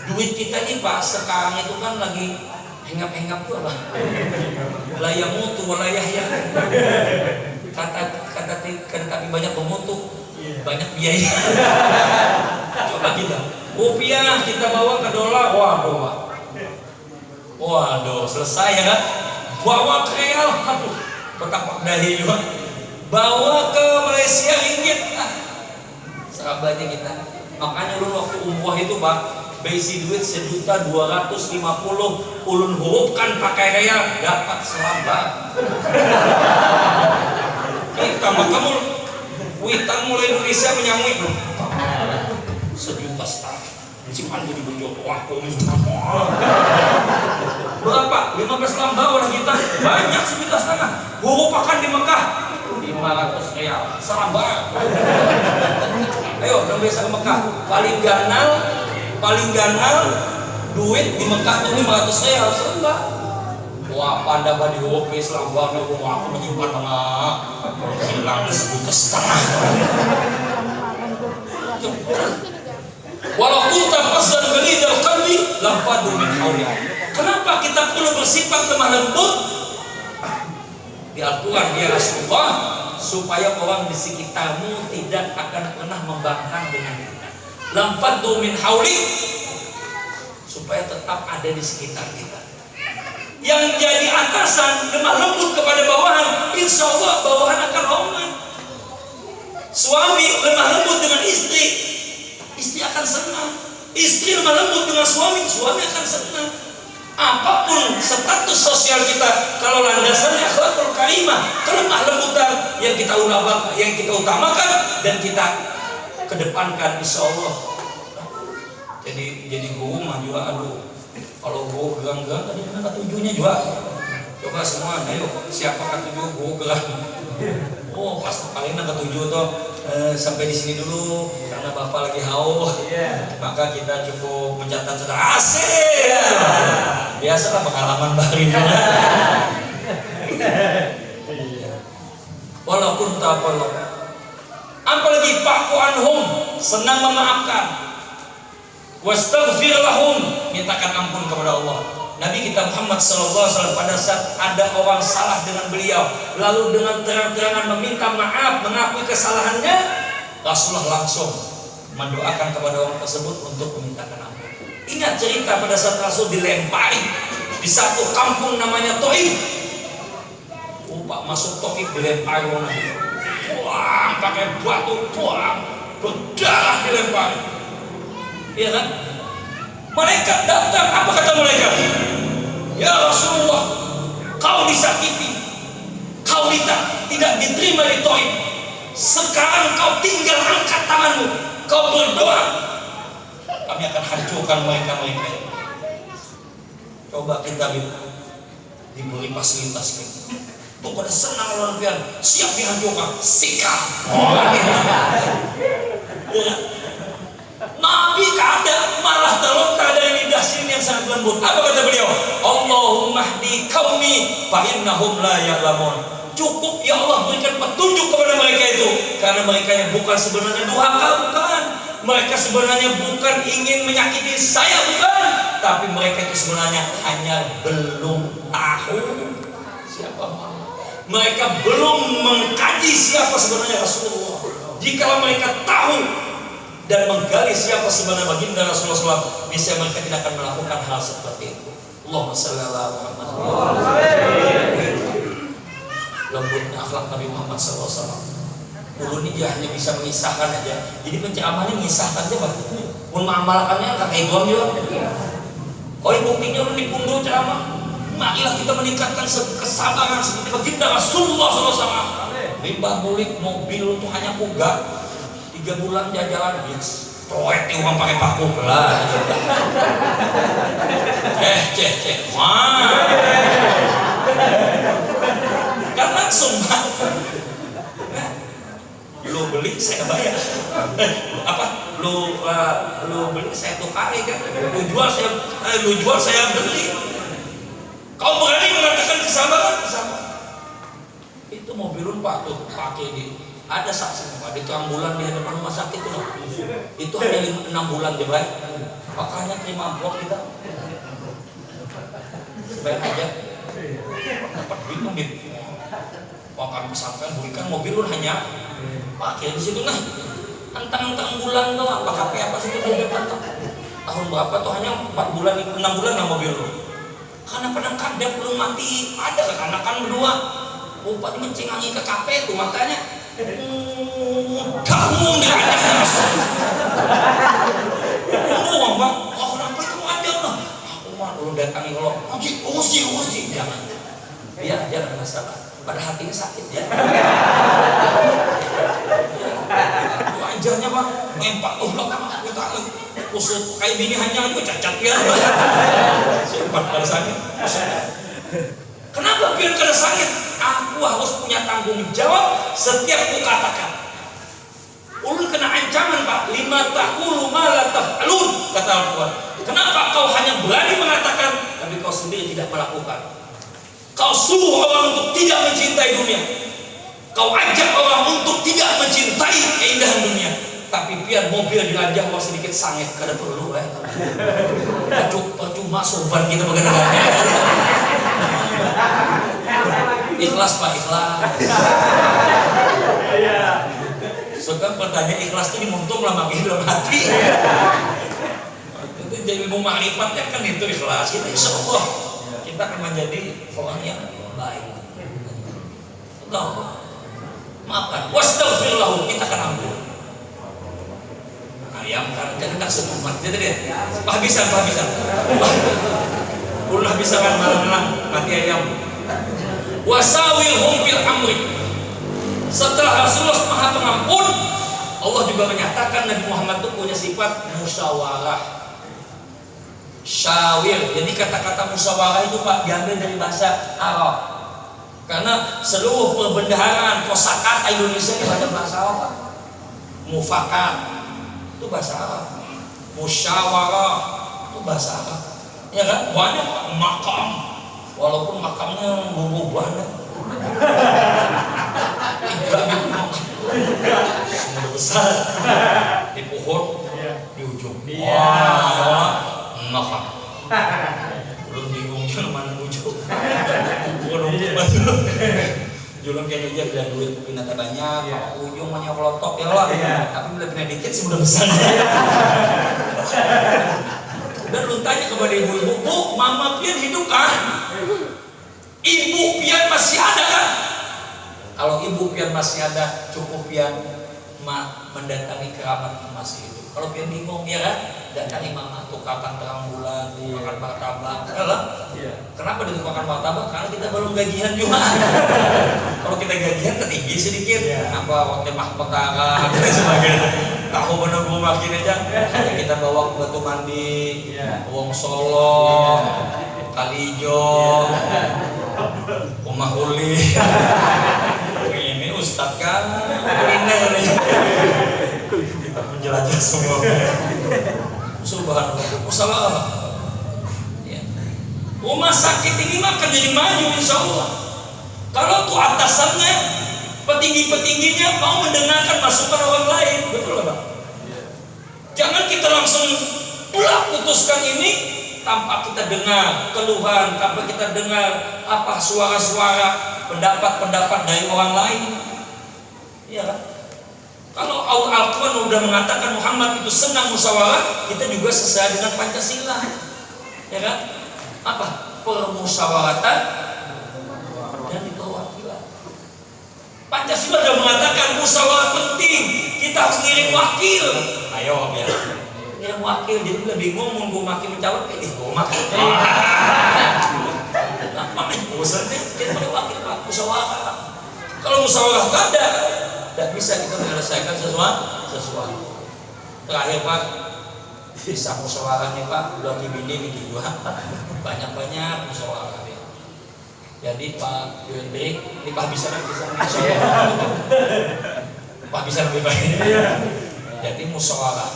Duit kita nih Pak sekarang itu kan lagi hengap-hengap tuh apa? Layamu tuh walayahya. Kata tapi banyak pemutu, banyak biaya. Coba kita rupiah kita bawa ke dolar, waduh selesai ya kan? Bawa ke real, aduh petapa dahi juga. Bawa ke Malaysia ringgit, sahabatnya kita. Makanya lu waktu umroh itu Pak, besi duit 1.250.000, ulun hurufkan pakai real, dapat selamba. Kita kamu witan mulai Indonesia menyamui 1.000.000 setengah. Simpan jadi berjodoh, wah kau minta berapa? 15 lamba orang kita, banyak 1.500.000. Huruf akan di Mekah 500 real, selamba. Ayo, orang biasa ke Mekah, paling ganal duit di Mekah tuh 500 real, selamba. Wah, pada badi hobi selambangnya aku menyimpan tengah hilang disebut setengah. Walau kunta fasdan ghalidal qalbi lafadu min hawli. Kenapa kita perlu bersifat lemah lembut? Di Al-Quran dia Rasulullah, supaya orang di sekitarmu tidak akan pernah membangkang dengan kita. Lafadu min hawli, supaya tetap ada di sekitar kita. Yang jadi atasan lemah lembut kepada bawahan, insya Allah bawahan akan hormat. Suami lemah lembut dengan istri, istri akan senang. Istri lemah lembut dengan suami, suami akan senang. Apapun status sosial kita, kalau landasannya akhlakul karimah, kelemah lembutan yang kita utamakan dan kita kedepankan, insya Allah. Jadi guru mah juga, aduh, kalau guru gelang-gelang tadi mana ketujuhnya juga. Coba semua, ayo siapa ketujuh guru gelang? Oh, pas paling ketujuh tuh. Sampai di sini dulu karena Bapak lagi haus. Maka kita cukup mencatat secara asik. Biasalah pengalaman baru. Walaupun tak perlu. Apalagi fa'fu anhum, senang memaafkan. Wastaghfir lahum, mintakan ampun kepada Allah. Nabi kita Muhammad SAW pada saat ada orang salah dengan beliau, lalu dengan terang-terangan meminta maaf, mengakui kesalahannya, Rasulullah langsung mendoakan kepada orang tersebut untuk memintakan ampun. Ingat cerita pada saat Rasul dilempari di satu kampung namanya Taif. Pak masuk Taif dilempari orang Nabi. Puang pakai batu, puang berdarah dilempari. Iya kan? Malaikat datang, apa kata malaikat? Ya Rasulullah, kau disakiti, kau tidak diterima di Taif. Sekarang kau tinggal angkat tanganmu, kau berdoa, kami akan hancurkan mereka. Coba kita diberi fasilitas kita. Pokoknya senang orang pian, siap dihancurkan, sikap. Nabi kada malah terlontar dari lidah sini yang sangat lembut. Apa kata beliau? Allahumma hdi qaumi fa innahum la ya'lamun. Cukup ya Allah berikan petunjuk kepada mereka itu, karena mereka yang bukan sebenarnya durhaka, bukan. Mereka sebenarnya bukan ingin menyakiti saya, bukan. Tapi mereka itu sebenarnya hanya belum tahu siapa Muhammad. Mereka belum mengkaji siapa sebenarnya Rasulullah. Jika mereka tahu dan menggali siapa sebenarnya baginda Rasulullah SAW, niscaya mereka tidak akan melakukan hal seperti itu. Allahumma shalli ala Muhammad. Lembutnya akhlak Nabi Muhammad SAW. Dulu ini dia hanya bisa mengisahkan aja. Jadi penceramahannya mengisahkan aja, mengamalkannya kakek doang juga. Oh, buktinya lu dipundur ceramah. Marilah kita meningkatkan kesabaran seperti baginda Rasulullah SAW. Limbah mulik mobil itu hanya puga. 3 bulan jalan toet nih orang pakai paku lah. Cek kan langsung lu beli saya bayar. Lu beli saya tukari kan, lu jual saya beli. Kau berani mengatakan kesabaran? Itu mobilun Pak tuh pakai di ada saksi Pak di ambulan di hadapan rumah sakit itu hanya 6 bulan dia baik. Makanya terima amplop kita supaya aja dapat bingung gitu. Kami pesantren berikan mobilun hanya pakai di situ, nah antang bulan tuh apa KP apa sih itu dia tahun berapa tuh hanya 4 bulan 6 bulan lah mobil lu. Karena pedang kadep belum mati, ada kekanakan berdua. Bupati mencengangi ke KP itu makanya kamu nggak ada. Bang, oh kenapa kamu ada lah? Aku mah lu datangi kalau urusi jangan. Biar jangan masalah. Pada hatinya sakit ya. Itu ajarnya Pak, empat belakang kita kusut kayak bini hanya itu cacat ya. Sempat pada sakit. Kenapa biar kada sakit? Aku harus punya tanggung jawab setiap ku katakan. Ulun kena ancaman Pak, 5 taqulu ma la taf'alun kata Al-Quran. Kenapa kau hanya berani mengatakan tapi kau sendiri tidak melakukan? Kau suruh orang untuk tidak mencintai dunia. Kau ajak orang untuk tidak mencintai keindahan dunia. Tapi biar mobil dilajah mau sedikit sangit, kada perlu percuma sopan kita bagaimana. Ikhlas Pak, ikhlas. Sekarang pertanyaan ikhlas itu dimuntung lama dalam hati. Itu jadi ilmu makrifat kan itu ikhlas. Kita insya Allah kita akan menjadi orang yang baik. Tahu? Maafkan. Wastaghfirullah, kita akan ampun. Ayam kan jangan tak semua jadi deh. Habisan. Ulah bisa kan malam mati ayam. Wasawilhum fil amri. Setelah Rasulullah Maha Pengampun, Allah juga menyatakan Nabi Muhammad itu punya sifat musyawarah. Syawir. Jadi kata-kata musyawarah itu Pak diambil dari bahasa Arab. Karena seluruh perbendaharaan kosakata Indonesia ini ada bahasa Arab. Mufakat itu bahasa Arab. Musyawarah itu bahasa Arab. Ya kan? Banyak makam. Walaupun makamnya berubah-ubah. Semua besar di pohon di ujung. Makam. Belum bingung jalan mana ujung. Bukan ujung batu. Jualan kayak aja bila duit pindah banyak, ujung banyak kelotok ya lah. Tapi bila pindah dikit sih udah besar. Dan lu tanya kepada ibu-ibu, Bu, mama pian hidup kan? Ibu pian masih ada kan? Kalau ibu pian masih ada, cukup pian mendatangi kerabat yang masih hidup. Kalau pian bingung ya kan? Datangi mama tukarkan terang bulan, tukarkan martabak. Kenapa ditukarkan martabak? Karena kita belum gajian juga. Kalau kita gajian tertinggi sedikit, apa waktu mahkota dan sebagainya. Tahu menunggu makin aja. Kita bawa ke Batu Mandi, Wong Solo, Kalijo, Omah Uli. Ini Ustadz kan kuliner nih. Kita menjelajah semua. Subhanallah. Musyawarah. Ya. Rumah sakit ini mah akan jadi maju insya Allah. Kalau tuh atasannya, petinggi-petingginya mau mendengarkan masukan orang lain, betul Pak? Jangan kita langsung putuskan ini tanpa kita dengar keluhan, tanpa kita dengar apa suara-suara, pendapat-pendapat dari orang lain. Iya kan? Kalau Al-Quran sudah mengatakan Muhammad itu senang musyawarah, kita juga sesuai dengan Pancasila. Ya kan? Apa? Permusyawaratan dan kewakilan. Pancasila sudah mengatakan musyawarah penting, kita harus ngirim wakil. Ayo ya. Ngirim wakil, jadi lebih bingung mau makin mencalon pilih makin. Apa bosannya? Kita pakai wakil Pak, musyawarah. Kalau musyawarah ada, tidak bisa kita menyelesaikan sesuatu. Terakhir Pak, bisa musyawarah nih Pak, udah bini juga banyak musyawarah. Jadi Pak Yudri, ini Pak bisa Pak bisa lebih baik. Jadi musyawarah.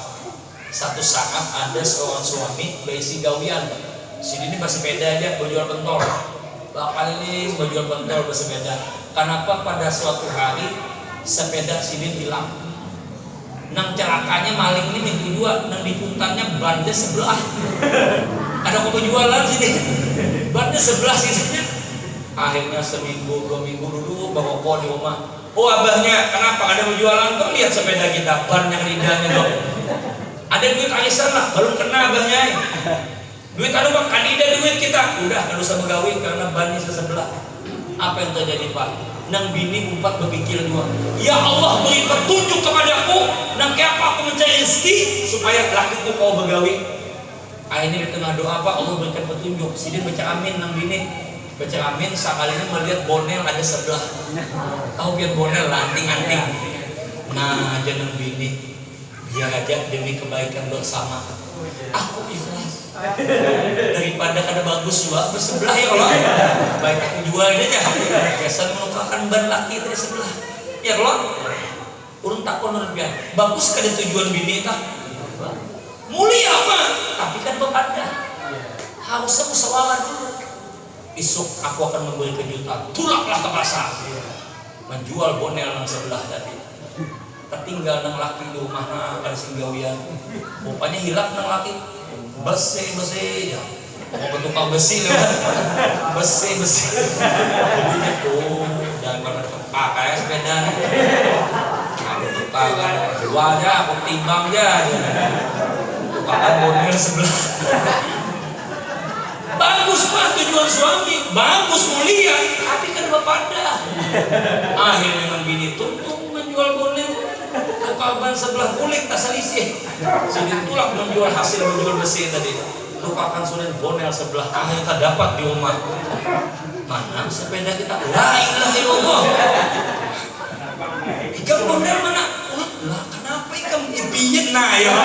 Satu saat ada seorang suami berisi gawian. Sini ini bersepeda aja, berjual pentol. Bakal ini berjual pentol bersepeda. Kenapa pada suatu hari sepeda sini hilang? Nang celakanya maling ini minggu dua, nang dipuntannya bannya sebelah. Ada kok jualan sini, bannya sebelah sisinya. Akhirnya seminggu, 2 minggu dulu bawa di rumah. Oh abahnya, kenapa ada jualan? Tuh lihat sepeda kita, ban yang lidahnya dong. Ada duit arisan lah, belum kena abahnya. Duit anu Pak, kanida duit kita. Udah, kan usah begawi karena bannya sebelah. Apa yang terjadi Pak? Nang bini umpat berpikir dua. Ya Allah beri petunjuk kepadaku. Nang kayak apa aku mencari rezeki supaya lakiku kau begawi. Akhirnya di tengah doa Pak, Allah berikan petunjuk. Sidin baca amin nang bini. Baca amin sekalinya melihat bonel ada sebelah. Tahu biar bonel anting-anting. Nah, jangan bini. Biar aja demi kebaikan bersama. Aku ikhlas. Daripada kada bagus juga bersebelah ya Allah. Baik aku jual aja. Biasa menukarkan ban laki dari sebelah. Ya Allah. Urun takon rupiah. Bagus kada tujuan bini tak? Mulia apa? Tapi kan berbeda. Harusnya musyawarah dulu. Besok aku akan memberi kejutan. Tulaklah ke pasar. Menjual bonel yang sebelah tadi. Tertinggal nang laki di rumah ada singgawian. Rupanya hilang nang laki. Besi ya. Mau tukang besi lewat. Besi. Oh, jangan pernah pakai sepeda. Aku tukang dua aja, aku timbang aja. Tukang bonel sebelah. Bagus Pak tujuan suami, bagus mulia, tapi kan bapak dah. Akhirnya dengan bini tuntut menjual bonel, tukang sebelah kulit tak selisih. Sudah tulak menjual hasil menjual besi tadi. Lupakan sudah bonel sebelah, akhirnya tak dapat di rumah. Mana sepeda kita? La ilaha illallah. Ikam bonel mana? Lah kenapa ikam biyen nah ya?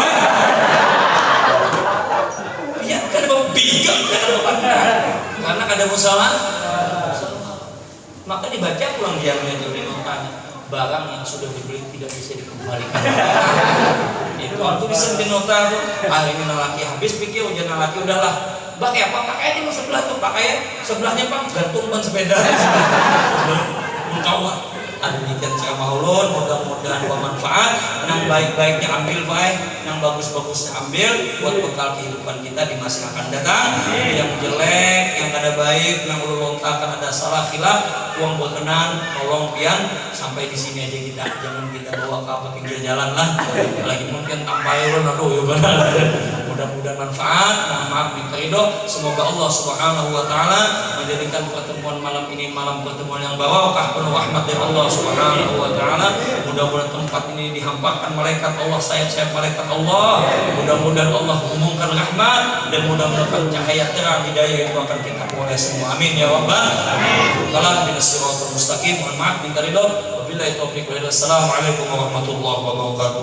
Ya kan mau bingung karena ada musalah. Maka dibaca pulang diamnya dari notanya, barang yang sudah dibeli tidak bisa dikembalikan. Itu waktu bisa di nota tuh, akhirnya laki habis pikir ujian laki udahlah. Pakai apa? Pakai aja sebelah tuh, pakai sebelahnya Pak, gantung ban sepeda. Engkau ada demikian ceramah ulun, mudah-mudahan bermanfaat. Yang baik-baiknya ambil baik, yang bagus-bagusnya ambil buat bekal kehidupan kita di masa yang akan datang. Yang jelek, yang ada baik, yang ulun lontarkan ada salah khilaf, uang buat tenang, tolong pian sampai di sini aja kita, jangan kita bawa ke apa pinggir jalan lah. Lagi mungkin tampai ulun, aduh ya benar. Mudah-mudahan manfaat, mohon maaf minta ridho. Semoga Allah Subhanahu wa taala menjadikan pertemuan malam ini malam pertemuan yang barokah penuh rahmat dari Allah Subhanahu wa taala. Mudah-mudahan tempat ini dihampakan malaikat Allah, sayap-sayap malaikat Allah. Mudah-mudahan Allah umumkan rahmat dan mudah-mudahan cahaya terang hidayah itu akan kita peroleh semua. Amin ya rabbal alamin. Kalam bin siratal mustaqim. Mohon maaf minta ridho. Wabillahi taufiq wal hidayah. Assalamualaikum warahmatullahi wabarakatuh.